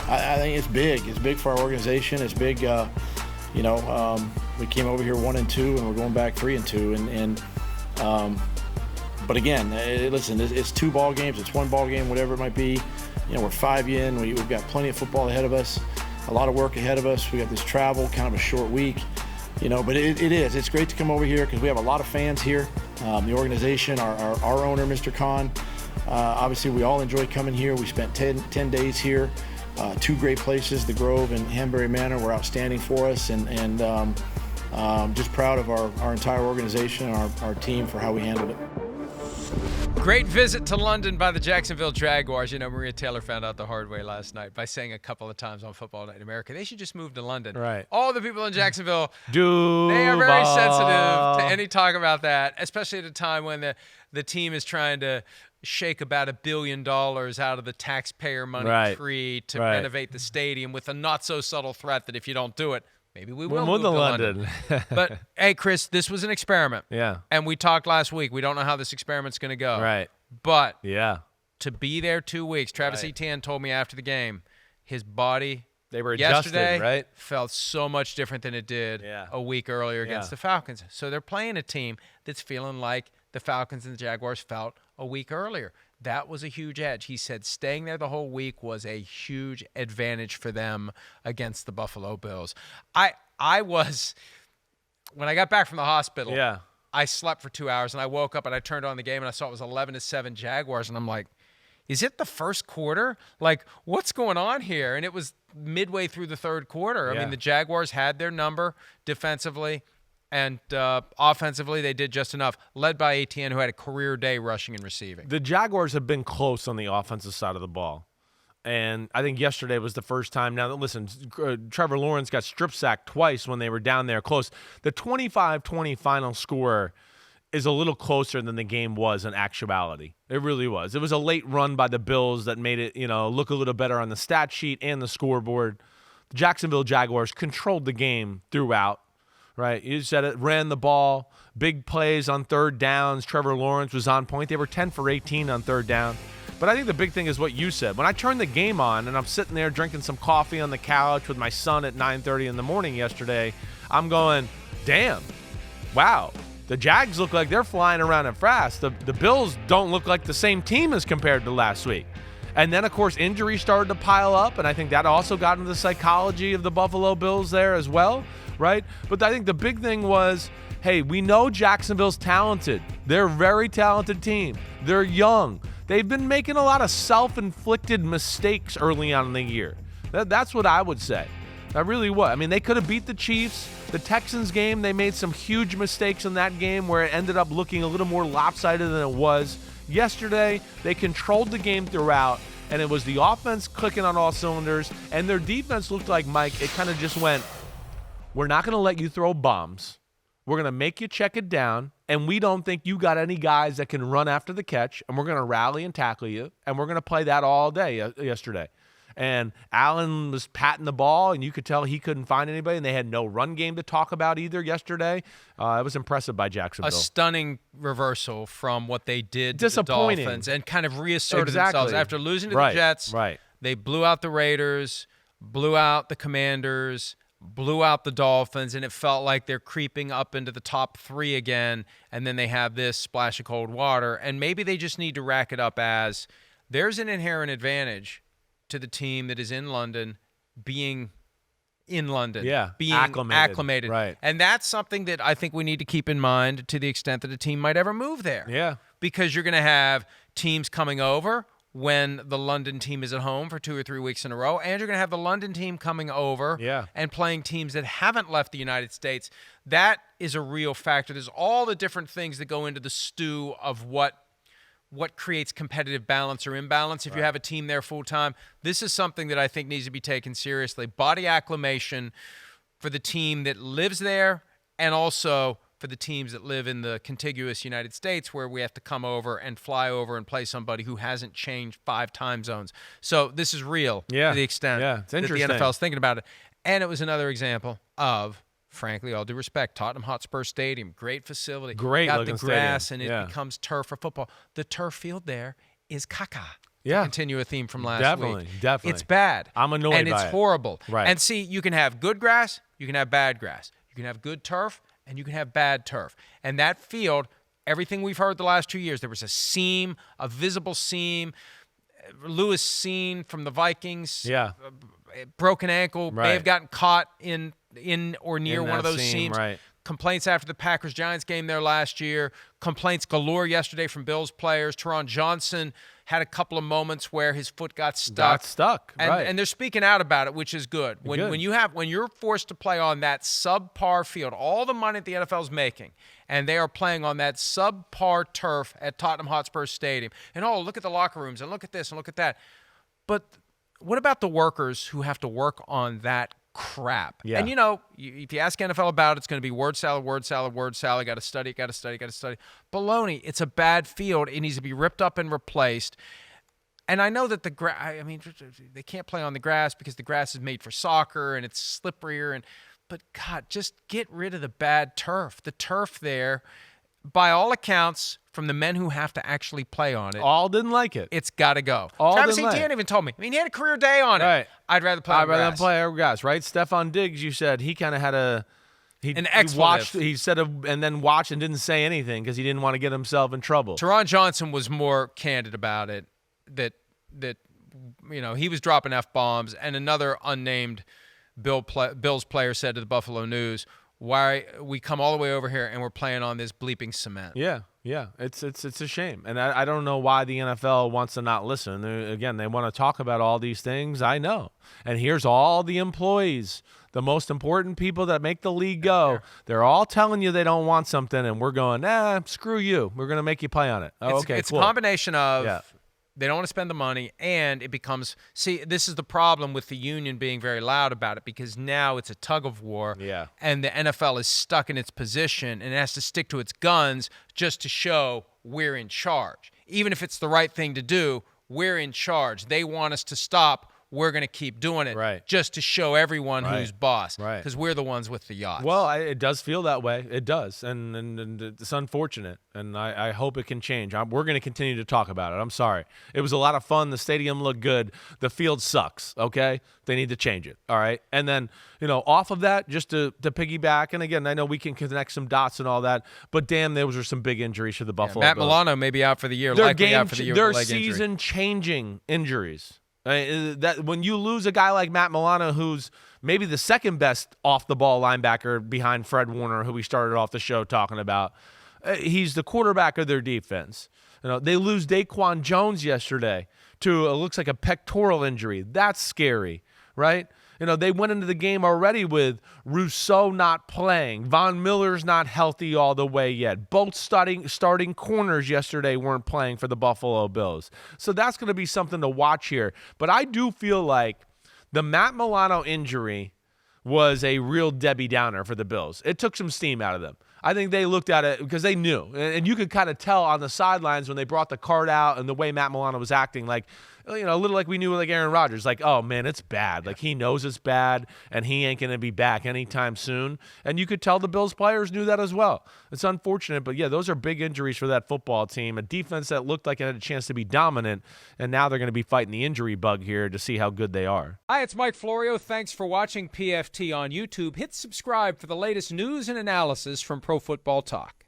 I think it's big. It's big for our organization. It's big. We came over here 1-2, and we're going back 3-2. But again, listen, it's 2 ball games. It's 1 ball game, whatever it might be. We're 5 in. We've got plenty of football ahead of us. A lot of work ahead of us. We got this travel, kind of a short week. But it is. It's great to come over here because we have a lot of fans here. The organization, our owner, Mr. Khan. Obviously, we all enjoy coming here. We spent 10 days here. 2 great places, the Grove and Hanbury Manor, were outstanding for us, and just proud of our entire organization and our team for how we handled it. Great visit to London by the Jacksonville Jaguars. Maria Taylor found out the hard way last night by saying a couple of times on Football Night in America, they should just move to London. Right. All the people in Jacksonville, they are very sensitive to any talk about that, especially at a time when the team is trying to shake about $1 billion out of the taxpayer money tree to renovate the stadium with a not-so-subtle threat that if you don't do it, maybe we will move to London. But, hey, Chris, this was an experiment. Yeah. And we talked last week. We don't know how this experiment's going to go. Right. But yeah, to be there 2 weeks, Travis Etienne told me after the game, his body yesterday right? felt so much different than it did a week earlier against the Falcons. So they're playing a team that's feeling like the Falcons and the Jaguars felt a week earlier. That was a huge edge. He said staying there the whole week was a huge advantage for them against the Buffalo Bills. I was, when I got back from the hospital, I slept for 2 hours, and I woke up and I turned on the game and I saw it was 11-7 Jaguars, and I'm like, is it the first quarter? Like, what's going on here? And it was midway through the third quarter. I mean, the Jaguars had their number defensively. And offensively, they did just enough, led by Etienne, who had a career day rushing and receiving. The Jaguars have been close on the offensive side of the ball. And I think yesterday was the first time. Now, listen, Trevor Lawrence got strip sacked twice when they were down there close. The 25-20 final score is a little closer than the game was in actuality. It really was. It was a late run by the Bills that made it, look a little better on the stat sheet and the scoreboard. The Jacksonville Jaguars controlled the game throughout. Right, you said it, ran the ball, big plays on third downs. Trevor Lawrence was on point. They were 10 for 18 on third down. But I think the big thing is what you said. When I turned the game on and I'm sitting there drinking some coffee on the couch with my son at 9:30 in the morning yesterday, I'm going, damn, wow. The Jags look like they're flying around and fast. The Bills don't look like the same team as compared to last week. And then, of course, injuries started to pile up, and I think that also got into the psychology of the Buffalo Bills there as well. Right? But I think the big thing was, hey, we know Jacksonville's talented. They're a very talented team. They're young. They've been making a lot of self-inflicted mistakes early on in the year. That's what I would say. That really was. I mean, they could have beat the Chiefs. The Texans game, they made some huge mistakes in that game where it ended up looking a little more lopsided than it was. Yesterday, they controlled the game throughout, and it was the offense clicking on all cylinders, and their defense looked like, Mike, it kind of just went, we're not going to let you throw bombs. We're going to make you check it down, and we don't think you got any guys that can run after the catch, and we're going to rally and tackle you, and we're going to play that all day yesterday. And Allen was patting the ball, and you could tell he couldn't find anybody, and they had no run game to talk about either yesterday. It was impressive by Jacksonville. A stunning reversal from what they did to the Dolphins and kind of reasserted themselves. After losing to the Jets, they blew out the Raiders, blew out the Commanders, blew out the Dolphins, and it felt like they're creeping up into the top 3 again, and then they have this splash of cold water, and maybe they just need to rack it up as there's an inherent advantage to the team that is in London being in London, being acclimated. Right. And that's something that I think we need to keep in mind to the extent that a team might ever move there. Yeah. Because you're going to have teams coming over when the London team is at home for 2 or 3 weeks in a row, and you're going to have the London team coming over and playing teams that haven't left the United States. That is a real factor. There's all the different things that go into the stew of what creates competitive balance or imbalance if you have a team there full-time. This is something that I think needs to be taken seriously. Body acclimation for the team that lives there and also for the teams that live in the contiguous United States where we have to come over and fly over and play somebody who hasn't changed 5 time zones. So this is real to the extent it's that the interesting. NFL is thinking about it. And it was another example of, frankly, all due respect, Tottenham Hotspur Stadium, great facility. Great got looking the grass stadium. and it becomes turf for football. The turf field there is caca. to continue a theme from last week. Definitely. It's bad. I'm annoyed by it. And it's horrible. Right. And see, you can have good grass, you can have bad grass. You can have good turf, and you can have bad turf. And that field, everything we've heard the last 2 years, there was a seam, a visible seam. Lewis seen from the Vikings. Yeah. Broken ankle, may have gotten caught in or near one of those seams. Right. Complaints after the Packers-Giants game there last year. Complaints galore yesterday from Bills players. Teron Johnson had a couple of moments where his foot got stuck. And they're speaking out about it, which is good. When you're forced to play on that subpar field, all the money that the NFL's making, and they are playing on that subpar turf at Tottenham Hotspur Stadium. And look at the locker rooms, and look at this, and look at that. But what about the workers who have to work on that crap? Yeah. And if you ask NFL about it, it's going to be word salad. Got to study. Baloney. It's a bad field. It needs to be ripped up and replaced. And I know that they can't play on the grass because the grass is made for soccer and it's slipperier. But God, just get rid of the bad turf. The turf there, by all accounts, from the men who have to actually play on it, all didn't like it. It's got to go. Travis Etienne even told me. He had a career day on it. Right. I'd rather play on grass. grass, right? Stephon Diggs, you said he kind of had an expletive. He said and then watched and didn't say anything because he didn't want to get himself in trouble. Teron Johnson was more candid about it. That he was dropping F-bombs, and another unnamed Bills player said to the Buffalo News, "Why we come all the way over here and we're playing on this bleeping cement?" Yeah, it's a shame, and I don't know why the NFL wants to not listen. They want to talk about all these things. I know, and here's all the employees, the most important people that make the league go. They're all telling you they don't want something, and we're going, screw you. We're going to make you play on it. It's cool. A combination of they don't want to spend the money, and it becomes – see, this is the problem with the union being very loud about it, because now it's a tug of war, and the NFL is stuck in its position and it has to stick to its guns just to show we're in charge. Even if it's the right thing to do, we're in charge. They want us to stop. We're going to keep doing it just to show everyone who's boss, because we're the ones with the yachts. Well, it does feel that way. It does, and it's unfortunate, and I hope it can change. We're going to continue to talk about it. I'm sorry. It was a lot of fun. The stadium looked good. The field sucks, okay? They need to change it, all right? And then, off of that, just to piggyback, and again, I know we can connect some dots and all that, but damn, those were some big injuries for the Buffalo Bills. Matt Milano may be out for the year, likely out for the year with a leg injury. They're season-changing injuries. That when you lose a guy like Matt Milano, who's maybe the second best off-the-ball linebacker behind Fred Warner, who we started off the show talking about, he's the quarterback of their defense. They lose Daquan Jones yesterday to looks like a pectoral injury. That's scary, right? They went into the game already with Rousseau not playing. Von Miller's not healthy all the way yet. Both starting corners yesterday weren't playing for the Buffalo Bills. So that's going to be something to watch here. But I do feel like the Matt Milano injury was a real Debbie Downer for the Bills. It took some steam out of them. I think they looked at it because they knew. And you could kind of tell on the sidelines when they brought the card out and the way Matt Milano was acting, like, a little like we knew like Aaron Rodgers, like, oh, man, it's bad. Like, he knows it's bad, and he ain't going to be back anytime soon. And you could tell the Bills players knew that as well. It's unfortunate, but, those are big injuries for that football team, a defense that looked like it had a chance to be dominant, and now they're going to be fighting the injury bug here to see how good they are. Hi, it's Mike Florio. Thanks for watching PFT on YouTube. Hit subscribe for the latest news and analysis from Pro Football Talk.